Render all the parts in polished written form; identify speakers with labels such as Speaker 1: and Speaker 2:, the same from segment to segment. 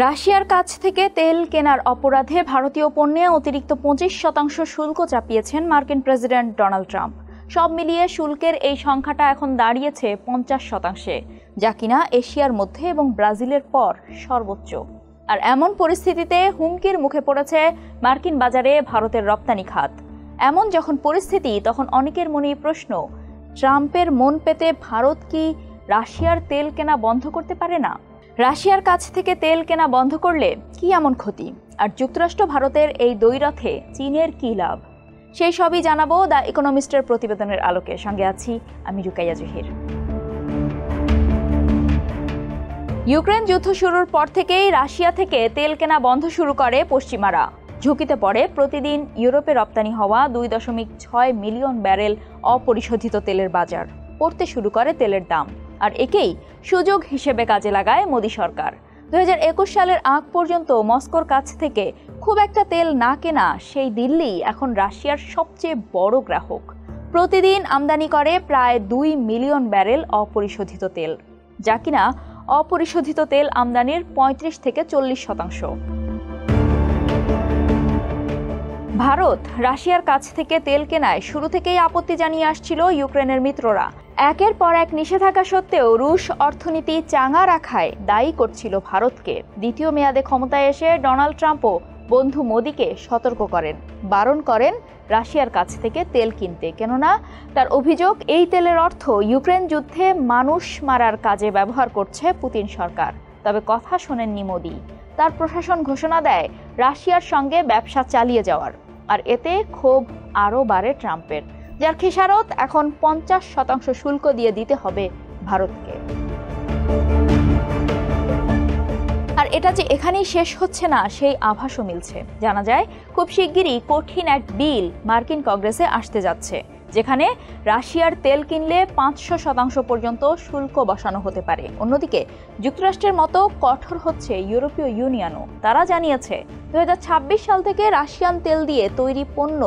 Speaker 1: রাশিয়ার কাছ থেকে তেল কেনার অপরাধে ভারতীয় পণ্যে অতিরিক্ত 25% শুল্ক চাপিয়েছেন মার্কিন প্রেসিডেন্ট ডোনাল্ড ট্রাম্প। সব মিলিয়ে শুল্কের এই সংখ্যাটা এখন দাঁড়িয়েছে 50%, যা কিনা এশিয়ার মধ্যে এবং ব্রাজিলের পর সর্বোচ্চ। আর এমন পরিস্থিতিতে হুমকির মুখে পড়েছে মার্কিন বাজারে ভারতের রপ্তানি খাত। এমন যখন পরিস্থিতি, তখন অনেকের মনেই প্রশ্ন, ট্রাম্পের মন পেতে ভারত কি রাশিয়ার তেল কেনা বন্ধ করতে পারে না? রাশিয়ার কাছ থেকে তেল কেনা বন্ধ করলে কি এমন ক্ষতি? আর যুক্তরাষ্ট্র ভারতের এই দ্বৈরথে চীনের কি লাভ? সেই সবই জানাবো দ্য ইকোনমিস্টের প্রতিবেদনের আলোকে। সঙ্গে আছি আমি রুকাইয়া জহির। ইউক্রেন যুদ্ধ শুরুর পর থেকেই রাশিয়া থেকে তেল কেনা বন্ধ শুরু করে পশ্চিমারা। ঝুঁকিতে পড়ে প্রতিদিন ইউরোপে রপ্তানি হওয়া 2.6 মিলিয়ন ব্যারেল অপরিশোধিত তেলের বাজার। পড়তে শুরু করে তেলের দাম, আর একেই সুযোগ হিসেবে কাজে লাগায় মোদি সরকার। 2021 সালের আগ পর্যন্ত মস্কোর কাছ থেকে খুব একটা তেল না কেনা সেই দিল্লি এখন রাশিয়ার সবচেয়ে বড় গ্রাহক। প্রতিদিন আমদানি করে প্রায় 2 মিলিয়ন ব্যারেল অপরিশোধিত তেল, যা কিনা অপরিশোধিত তেল আমদানির 35 থেকে 40%। ভারত রাশিয়ার কাছ থেকে তেল কেনায় শুরু থেকেই আপত্তি জানিয়ে আসছিল ইউক্রেনের মিত্ররা। একের পর এক নিষেধাজ্ঞা সত্ত্বেও রুশ অর্থনীতি চাঙা রাখায় দায়ী করছিল ভারতকে। দ্বিতীয় মেয়াদে ক্ষমতায় এসে ডোনাল্ড ট্রাম্পও বন্ধু মোদিকে সতর্ক করেন, বারণ করেন রাশিয়ার কাছ থেকে তেল কিনতে। কেননা তার অভিযোগ, এই তেলের অর্থ ইউক্রেন যুদ্ধে মানুষ মারার কাজে ব্যবহার করছে পুতিন সরকার। তবে কথা শোনেননি মোদি। তার প্রশাসন ঘোষণা দেয় রাশিয়ার সঙ্গে ব্যবসা চালিয়ে যাওয়ার। আর এতে ক্ষোভ আরও বাড়ে ট্রাম্পের, যার খেসারত এখন 50% শুল্ক দিয়ে দিতে হবে ভারতকে। আর এটা যে এখানেই শেষ হচ্ছে না, সেই আভাসও মিলছে। জানা যায় খুব শিগগিরই কঠিন এক বিল মার্কিন কংগ্রেসে আসতে যাচ্ছে, যেখানে রাশিয়ার তেল কিনলে 500% পর্যন্ত শুল্ক বসানো হতে পারে। অন্যদিকে যুক্তরাষ্ট্রের মতো কঠোর হচ্ছে ইউরোপীয় ইউনিয়নও। তারা জানিয়েছে 2026 সাল থেকে রাশিয়ান তেল দিয়ে তৈরি পণ্য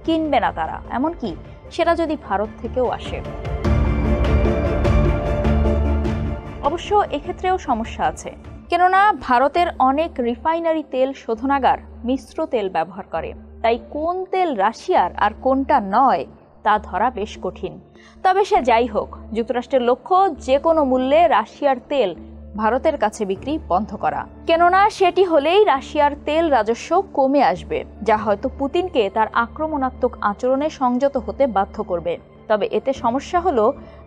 Speaker 1: কিনবে না তারা, এমনকি সেটা যদি ভারত থেকেও আসে। অবশ্য এক্ষেত্রেও সমস্যা আছে, কেননা ভারতের অনেক রিফাইনারি তেল শোধনাগার মিশ্র তেল ব্যবহার করে। তাই কোন তেল রাশিয়ার আর কোনটা নয় তা ধরা বেশ কঠিন। তবে সে যাই হোক, যুক্তরাষ্ট্রের লক্ষ্য যে কোনো মূল্যে রাশিয়ার তেল ভারতের কাছে বিক্রি বন্ধ করা। কেননা সেটি হলেই রাশিয়ার তেল রাজস্ব কমে আসবে, যা হয়তো পুতিনকে তার আক্রমণাত্মক আচরণে সংযত হতে বাধ্য করবে। তবে এতে সমস্যা হলো,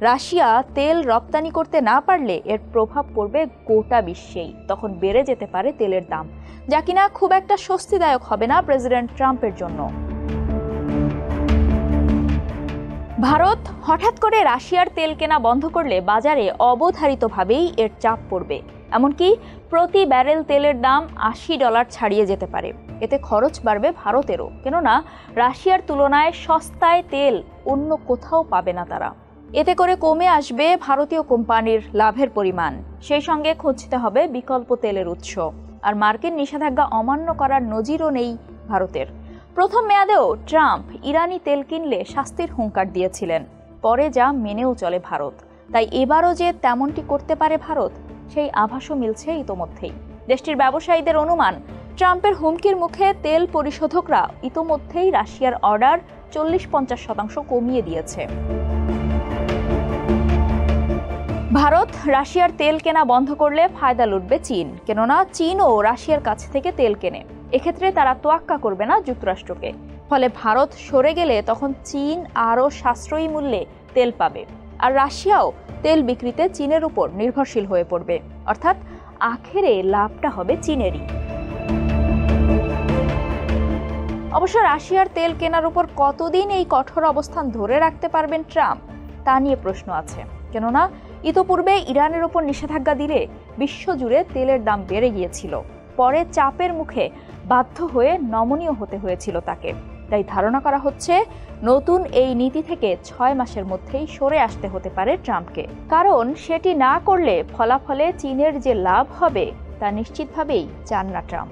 Speaker 1: রাশিয়া তেল রপ্তানি করতে না পারলে এর প্রভাব পড়বে গোটা বিশ্বেই। তখন বেড়ে যেতে পারে তেলের দাম, যা কিনা খুব একটা স্বস্তিদায়ক হবে না প্রেসিডেন্ট ট্রাম্পের জন্য। ভারত হঠাৎ করে রাশিয়ার তেল কেনা বন্ধ করলে বাজারে অবধারিতভাবেই এর চাপ পড়বে। এমনকি প্রতি ব্যারেল তেলের দাম $80 ছাড়িয়ে যেতে পারে। এতে খরচ বাড়বে ভারতেরও, কেননা রাশিয়ার তুলনায় সস্তায় তেল অন্য কোথাও পাবে না তারা। এতে করে কমে আসবে ভারতীয় কোম্পানির লাভের পরিমাণ। সেই সঙ্গে খুঁজতে হবে বিকল্প তেলের উৎস। আর মার্কিন নিষেধাজ্ঞা অমান্য করার নজিরও নেই ভারতের। প্রথম মেয়াদেও ট্রাম্প ইরানি তেল কিনলে শাস্তির হুঙ্কার দিয়েছিলেন, পরে যা মেনেও চলে ভারত। তাই এবারও যে তেমনটি করতে পারে ভারত, সেই আভাসও মিলছে ইতোমধ্যেই। দেশটির ব্যবসায়ীদের অনুমান, ট্রাম্পের হুমকির মুখে তেল পরিশোধকরা ইতোমধ্যেই রাশিয়ার অর্ডার 40-50% কমিয়ে দিয়েছে। ভারত রাশিয়ার তেল কেনা বন্ধ করলে ফায়দা লুটবে চীন, কেননা চীনও রাশিয়ার কাছ থেকে তেল কেনে। এক্ষেত্রে তারা তোয়াক্কা করবে না যুক্তরাষ্ট্রকে। ফলে ভারত সরে গেলে তখন চীন আরও সাশ্রয়ী মূল্যে তেল পাবে। আর রাশিয়াও তেল বিক্রিতে চীনের উপর নির্ভরশীল হয়ে পড়বে। অর্থাৎ আখেরে লাভটা হবে চীনেরই। অবশ্য রাশিয়ার তেল কেনার উপর কতদিন এই কঠোর অবস্থান ধরে রাখতে পারবেন ট্রাম্প, তা নিয়ে প্রশ্ন আছে। কেননা ইতোপূর্বে ইরানের উপর নিষেধাজ্ঞা দিলে বিশ্বজুড়ে তেলের দাম বেড়ে গিয়েছিল। পরে চাপের মুখে বাধ্য হয়ে নমনীয় হতে হয়েছিল তাকে। তাই ধারণা করা হচ্ছে নতুন এই নীতি থেকে 6 মাসের মধ্যেই সরে আসতে হতে পারে ট্রাম্পকে। কারণ সেটি না করলে ফলাফলে চীনের যে লাভ হবে তা নিশ্চিতভাবেই চান না ট্রাম্প।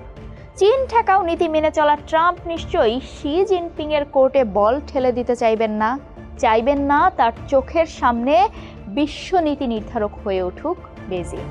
Speaker 1: চীন ঠেকাও নীতি মেনে চলা ট্রাম্প নিশ্চয়ই শি জিনপিং এর কোর্টে বল ঠেলে দিতে চাইবেন না তার চোখের সামনে বিশ্ব নীতি নির্ধারক হয়ে উঠুক বেজিং।